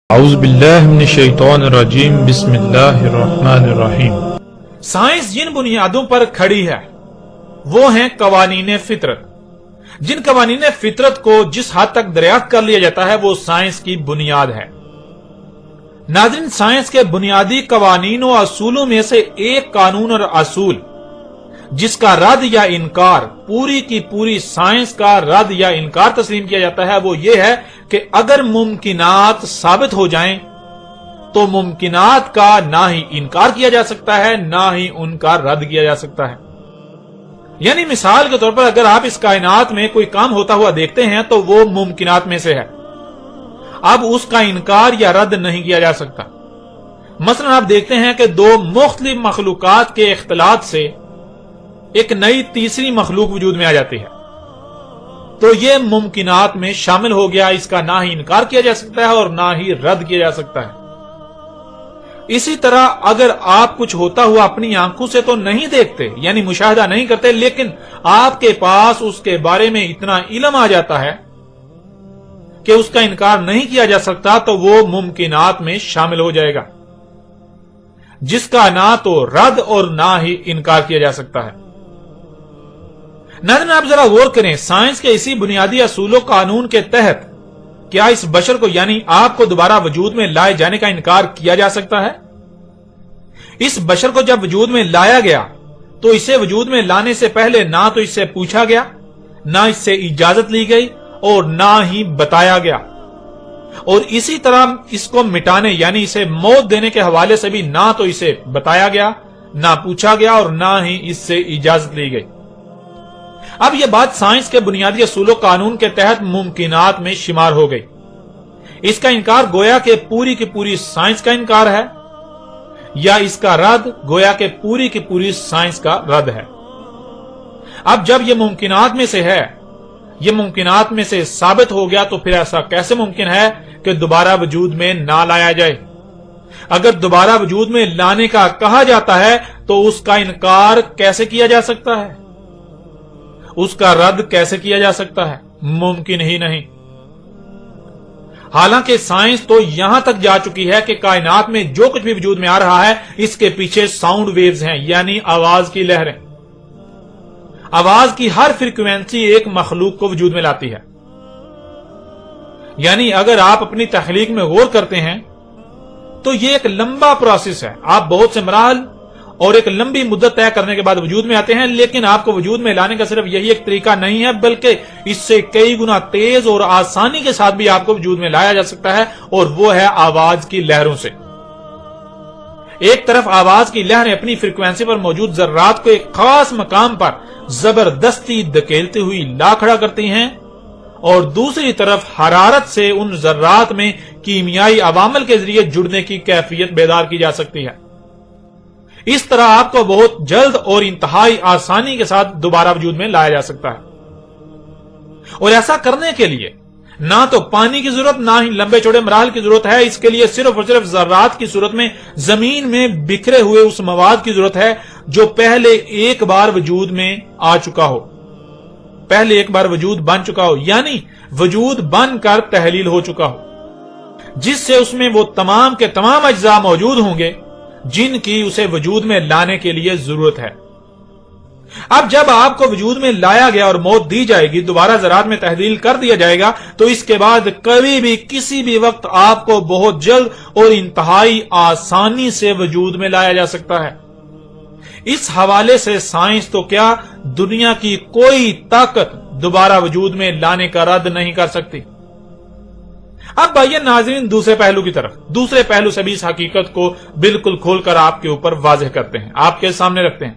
اعوذ باللہ من الشیطان الرجیم بسم اللہ الرحمن الرحیم۔ سائنس جن بنیادوں پر کھڑی ہے وہ ہیں قوانین فطرت۔ جن قوانین فطرت کو جس حد تک دریافت کر لیا جاتا ہے وہ سائنس کی بنیاد ہے۔ ناظرین، سائنس کے بنیادی قوانین و اصولوں میں سے ایک قانون اور اصول جس کا رد یا انکار پوری کی پوری سائنس کا رد یا انکار تسلیم کیا جاتا ہے وہ یہ ہے کہ اگر ممکنات ثابت ہو جائیں تو ممکنات کا نہ ہی انکار کیا جا سکتا ہے نہ ہی ان کا رد کیا جا سکتا ہے۔ یعنی مثال کے طور پر اگر آپ اس کائنات میں کوئی کام ہوتا ہوا دیکھتے ہیں تو وہ ممکنات میں سے ہے، اب اس کا انکار یا رد نہیں کیا جا سکتا۔ مثلا آپ دیکھتے ہیں کہ دو مختلف مخلوقات کے اختلاط سے ایک نئی تیسری مخلوق وجود میں آ جاتی ہے، تو یہ ممکنات میں شامل ہو گیا، اس کا نہ ہی انکار کیا جا سکتا ہے اور نہ ہی رد کیا جا سکتا ہے۔ اسی طرح اگر آپ کچھ ہوتا ہوا اپنی آنکھوں سے تو نہیں دیکھتے، یعنی مشاہدہ نہیں کرتے، لیکن آپ کے پاس اس کے بارے میں اتنا علم آ جاتا ہے کہ اس کا انکار نہیں کیا جا سکتا، تو وہ ممکنات میں شامل ہو جائے گا جس کا نہ تو رد اور نہ ہی انکار کیا جا سکتا ہے۔ ناظرین، آپ ذرا غور کریں، سائنس کے اسی بنیادی اصول و قانون کے تحت کیا اس بشر کو یعنی آپ کو دوبارہ وجود میں لائے جانے کا انکار کیا جا سکتا ہے؟ اس بشر کو جب وجود میں لایا گیا تو اسے وجود میں لانے سے پہلے نہ تو اس سے پوچھا گیا، نہ اس سے اجازت لی گئی اور نہ ہی بتایا گیا، اور اسی طرح اس کو مٹانے یعنی اسے موت دینے کے حوالے سے بھی نہ تو اسے بتایا گیا، نہ پوچھا گیا اور نہ ہی اس سے اجازت لی گئی۔ اب یہ بات سائنس کے بنیادی اصول و قانون کے تحت ممکنات میں شمار ہو گئی۔ اس کا انکار گویا کہ پوری کی پوری سائنس کا انکار ہے، یا اس کا رد گویا کہ پوری کی پوری سائنس کا رد ہے۔ اب جب یہ ممکنات میں سے ہے، یہ ممکنات میں سے ثابت ہو گیا، تو پھر ایسا کیسے ممکن ہے کہ دوبارہ وجود میں نہ لایا جائے؟ اگر دوبارہ وجود میں لانے کا کہا جاتا ہے تو اس کا انکار کیسے کیا جا سکتا ہے؟ اس کا رد کیسے کیا جا سکتا ہے؟ ممکن ہی نہیں۔ حالانکہ سائنس تو یہاں تک جا چکی ہے کہ کائنات میں جو کچھ بھی وجود میں آ رہا ہے اس کے پیچھے ساؤنڈ ویوز ہیں، یعنی آواز کی لہریں۔ آواز کی ہر فریکوینسی ایک مخلوق کو وجود میں لاتی ہے۔ یعنی اگر آپ اپنی تخلیق میں غور کرتے ہیں تو یہ ایک لمبا پروسیس ہے، آپ بہت سے مراحل اور ایک لمبی مدت طے کرنے کے بعد وجود میں آتے ہیں، لیکن آپ کو وجود میں لانے کا صرف یہی ایک طریقہ نہیں ہے، بلکہ اس سے کئی گنا تیز اور آسانی کے ساتھ بھی آپ کو وجود میں لایا جا سکتا ہے، اور وہ ہے آواز کی لہروں سے۔ ایک طرف آواز کی لہریں اپنی فریکوینسی پر موجود ذرات کو ایک خاص مقام پر زبردستی دھکیلتی ہوئی لا کھڑا کرتی ہیں، اور دوسری طرف حرارت سے ان ذرات میں کیمیائی عوامل کے ذریعے جڑنے کی کیفیت بیدار کی جا سکتی ہے۔ اس طرح آپ کو بہت جلد اور انتہائی آسانی کے ساتھ دوبارہ وجود میں لایا جا سکتا ہے، اور ایسا کرنے کے لیے نہ تو پانی کی ضرورت نہ ہی لمبے چوڑے مراحل کی ضرورت ہے۔ اس کے لیے صرف اور صرف ذرات کی صورت میں زمین میں بکھرے ہوئے اس مواد کی ضرورت ہے جو پہلے ایک بار وجود میں آ چکا ہو، پہلے ایک بار وجود بن چکا ہو، یعنی وجود بن کر تحلیل ہو چکا ہو، جس سے اس میں وہ تمام کے تمام اجزاء موجود ہوں گے جن کی اسے وجود میں لانے کے لیے ضرورت ہے۔ اب جب آپ کو وجود میں لایا گیا اور موت دی جائے گی، دوبارہ ذرات میں تحلیل کر دیا جائے گا، تو اس کے بعد کبھی بھی کسی بھی وقت آپ کو بہت جلد اور انتہائی آسانی سے وجود میں لایا جا سکتا ہے۔ اس حوالے سے سائنس تو کیا دنیا کی کوئی طاقت دوبارہ وجود میں لانے کا رد نہیں کر سکتی۔ اب آئیے ناظرین دوسرے پہلو کی طرف، دوسرے پہلو سے بھی اس حقیقت کو بالکل کھول کر آپ کے اوپر واضح کرتے ہیں، آپ کے سامنے رکھتے ہیں۔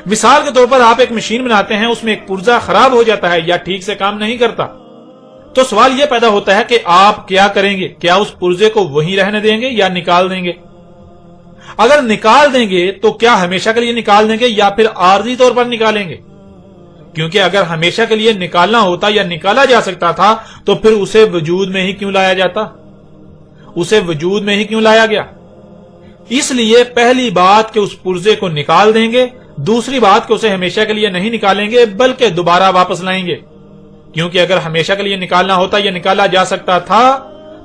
مثال کے طور پر آپ ایک مشین بناتے ہیں، اس میں ایک پرزہ خراب ہو جاتا ہے یا ٹھیک سے کام نہیں کرتا، تو سوال یہ پیدا ہوتا ہے کہ آپ کیا کریں گے؟ کیا اس پرزے کو وہیں رہنے دیں گے یا نکال دیں گے؟ اگر نکال دیں گے تو کیا ہمیشہ کے لیے نکال دیں گے یا پھر عارضی طور پر نکالیں گے؟ کیونکہ اگر ہمیشہ کے لیے نکالنا ہوتا یا نکالا جا سکتا تھا تو پھر اسے وجود میں ہی کیوں لایا جاتا؟ اسے وجود میں ہی کیوں لایا گیا؟ اس لیے پہلی بات کہ اس پرزے کو نکال دیں گے، دوسری بات کہ اسے ہمیشہ کے لیے نہیں نکالیں گے بلکہ دوبارہ واپس لائیں گے، کیونکہ اگر ہمیشہ کے لیے نکالنا ہوتا یا نکالا جا سکتا تھا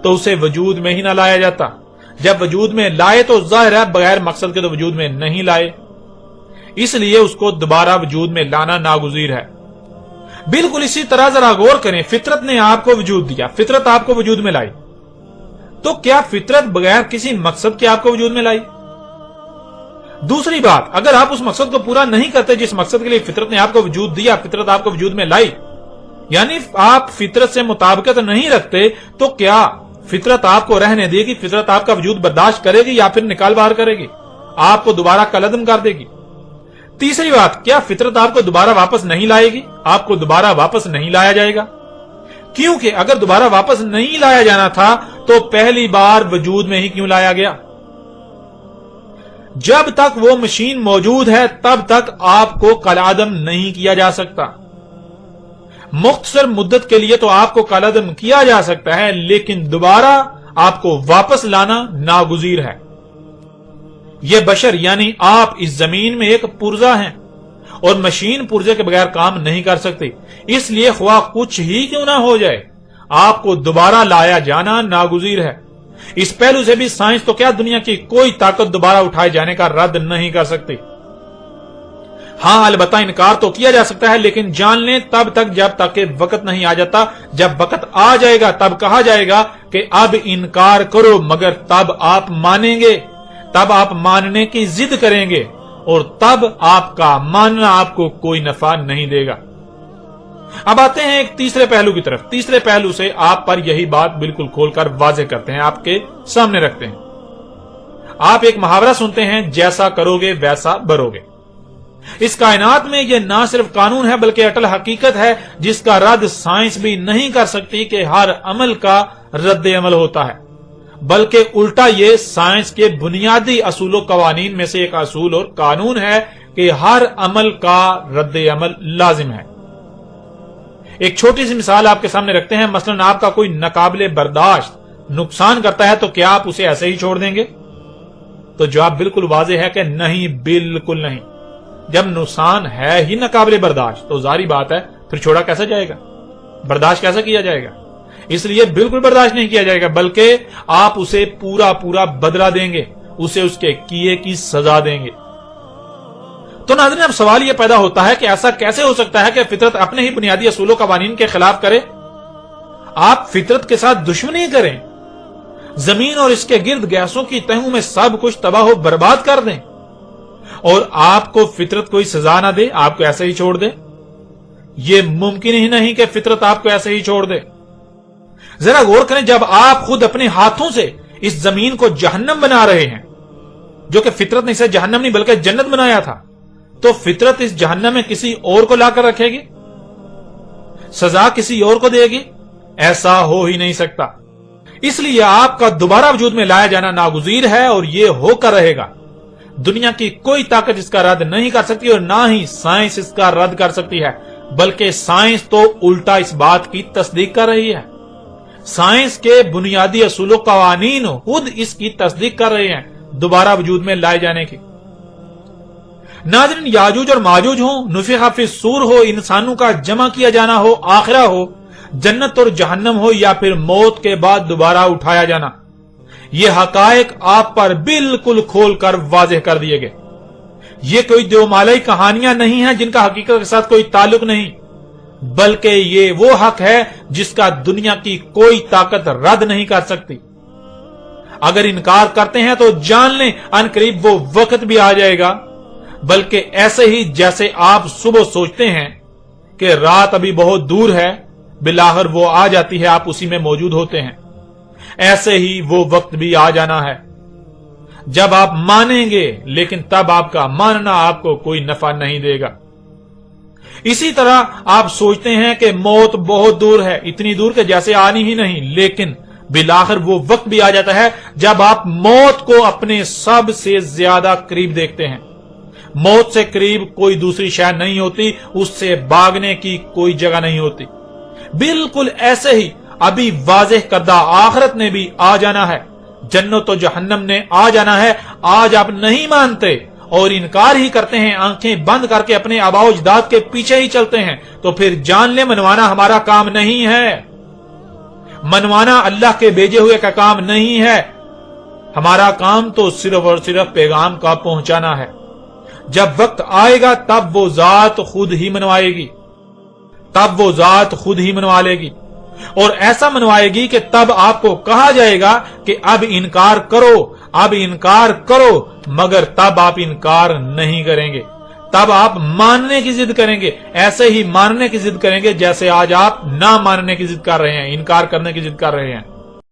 تو اسے وجود میں ہی نہ لایا جاتا. جب وجود میں لائے تو ظاہر ہے بغیر مقصد کے تو وجود میں نہیں لائے، اس لیے اس کو دوبارہ وجود میں لانا ناگزیر ہے. بالکل اسی طرح ذرا غور کریں، فطرت نے آپ کو وجود دیا، فطرت آپ کو وجود میں لائی، تو کیا فطرت بغیر کسی مقصد کے آپ کو وجود میں لائی؟ دوسری بات، اگر آپ اس مقصد کو پورا نہیں کرتے جس مقصد کے لیے فطرت نے آپ کو وجود دیا، فطرت آپ کو وجود میں لائی، یعنی آپ فطرت سے مطابقت نہیں رکھتے، تو کیا فطرت آپ کو رہنے دے گی؟ فطرت آپ کا وجود برداشت کرے گی یا پھر نکال باہر کرے گی، آپ کو دوبارہ کالعدم کر دے گی؟ تیسری بات، کیا فطرت آپ کو دوبارہ واپس نہیں لائے گی؟ آپ کو دوبارہ واپس نہیں لایا جائے گا، کیونکہ اگر دوبارہ واپس نہیں لایا جانا تھا تو پہلی بار وجود میں ہی کیوں لایا گیا؟ جب تک وہ مشین موجود ہے تب تک آپ کو کالعدم نہیں کیا جا سکتا. مختصر مدت کے لیے تو آپ کو کالعدم کیا جا سکتا ہے، لیکن دوبارہ آپ کو واپس لانا ناگزیر ہے. یہ بشر یعنی آپ اس زمین میں ایک پرزہ ہیں، اور مشین پرزے کے بغیر کام نہیں کر سکتی، اس لیے خواہ کچھ ہی کیوں نہ ہو جائے آپ کو دوبارہ لایا جانا ناگزیر ہے. اس پہلو سے بھی سائنس تو کیا دنیا کی کوئی طاقت دوبارہ اٹھائے جانے کا رد نہیں کر سکتی. ہاں البتہ انکار تو کیا جا سکتا ہے، لیکن جان لیں تب تک جب تک کہ وقت نہیں آ جاتا. جب وقت آ جائے گا تب کہا جائے گا کہ اب انکار کرو، مگر تب آپ مانیں گے، تب آپ ماننے کی ضد کریں گے، اور تب آپ کا ماننا آپ کو کوئی نفع نہیں دے گا. اب آتے ہیں ایک تیسرے پہلو کی طرف. تیسرے پہلو سے آپ پر یہی بات بالکل کھول کر واضح کرتے ہیں، آپ کے سامنے رکھتے ہیں. آپ ایک محاورہ سنتے ہیں، جیسا کرو گے ویسا بھرو گے. اس کائنات میں یہ نہ صرف قانون ہے بلکہ اٹل حقیقت ہے، جس کا رد سائنس بھی نہیں کر سکتی کہ ہر عمل کا رد عمل ہوتا ہے، بلکہ الٹا یہ سائنس کے بنیادی اصول و قوانین میں سے ایک اصول اور قانون ہے کہ ہر عمل کا رد عمل لازم ہے. ایک چھوٹی سی مثال آپ کے سامنے رکھتے ہیں. مثلا آپ کا کوئی ناقابل برداشت نقصان کرتا ہے تو کیا آپ اسے ایسے ہی چھوڑ دیں گے؟ تو جواب بالکل واضح ہے کہ نہیں، بالکل نہیں. جب نقصان ہے ہی ناقابل برداشت تو ظاہری بات ہے پھر چھوڑا کیسا جائے گا، برداشت کیسا کیا جائے گا؟ اس لیے بالکل برداشت نہیں کیا جائے گا، بلکہ آپ اسے پورا پورا بدلہ دیں گے، اسے اس کے کیے کی سزا دیں گے. تو ناظرین، اب سوال یہ پیدا ہوتا ہے کہ ایسا کیسے ہو سکتا ہے کہ فطرت اپنے ہی بنیادی اصول و قوانین کے خلاف کرے؟ آپ فطرت کے ساتھ دشمنی کریں، زمین اور اس کے گرد گیسوں کی تہوں میں سب کچھ تباہ و برباد کر دیں، اور آپ کو فطرت کوئی سزا نہ دے، آپ کو ایسے ہی چھوڑ دے؟ یہ ممکن ہی نہیں کہ فطرت آپ کو ایسے ہی چھوڑ دے. ذرا غور کریں، جب آپ خود اپنے ہاتھوں سے اس زمین کو جہنم بنا رہے ہیں، جو کہ فطرت نے اسے جہنم نہیں بلکہ جنت بنایا تھا، تو فطرت اس جہنم میں کسی اور کو لا کر رکھے گی؟ سزا کسی اور کو دے گی؟ ایسا ہو ہی نہیں سکتا. اس لیے آپ کا دوبارہ وجود میں لایا جانا ناگزیر ہے، اور یہ ہو کر رہے گا. دنیا کی کوئی طاقت اس کا رد نہیں کر سکتی، اور نہ ہی سائنس اس کا رد کر سکتی ہے، بلکہ سائنس تو الٹا اس بات کی تصدیق کر رہی ہے. سائنس کے بنیادی اصول و قوانین خود اس کی تصدیق کر رہے ہیں دوبارہ وجود میں لائے جانے کی. ناظرین، یاجوج اور ماجوج ہوں، نفخ فی الصور ہو، انسانوں کا جمع کیا جانا ہو، آخرہ ہو، جنت اور جہنم ہو، یا پھر موت کے بعد دوبارہ اٹھایا جانا، یہ حقائق آپ پر بالکل کھول کر واضح کر دیے گئے. یہ کوئی دیومالائی کہانیاں نہیں ہیں جن کا حقیقت کے ساتھ کوئی تعلق نہیں، بلکہ یہ وہ حق ہے جس کا دنیا کی کوئی طاقت رد نہیں کر سکتی. اگر انکار کرتے ہیں تو جان لیں ان قریب وہ وقت بھی آ جائے گا، بلکہ ایسے ہی جیسے آپ صبح سوچتے ہیں کہ رات ابھی بہت دور ہے، بالآخر وہ آ جاتی ہے، آپ اسی میں موجود ہوتے ہیں، ایسے ہی وہ وقت بھی آ جانا ہے جب آپ مانیں گے، لیکن تب آپ کا ماننا آپ کو کوئی نفع نہیں دے گا. اسی طرح آپ سوچتے ہیں کہ موت بہت دور ہے، اتنی دور کہ جیسے آنی ہی نہیں، لیکن بالآخر وہ وقت بھی آ جاتا ہے جب آپ موت کو اپنے سب سے زیادہ قریب دیکھتے ہیں. موت سے قریب کوئی دوسری شے نہیں ہوتی، اس سے بھاگنے کی کوئی جگہ نہیں ہوتی. بالکل ایسے ہی ابھی واضح کردہ آخرت نے بھی آ جانا ہے، جنت و جہنم نے آ جانا ہے. آج آپ نہیں مانتے اور انکار ہی کرتے ہیں، آنکھیں بند کر کے اپنے آباء و اجداد کے پیچھے ہی چلتے ہیں، تو پھر جان لیں منوانا ہمارا کام نہیں ہے. منوانا اللہ کے بھیجے ہوئے کا کام نہیں ہے. ہمارا کام تو صرف اور صرف پیغام کا پہنچانا ہے. جب وقت آئے گا تب وہ ذات خود ہی منوائے گی، تب وہ ذات خود ہی منوا لے گی، اور ایسا منوائے گی کہ تب آپ کو کہا جائے گا کہ اب انکار کرو، اب انکار کرو، مگر تب آپ انکار نہیں کریں گے. تب آپ ماننے کی ضد کریں گے، ایسے ہی ماننے کی ضد کریں گے جیسے آج آپ نہ ماننے کی ضد کر رہے ہیں، انکار کرنے کی ضد کر رہے ہیں.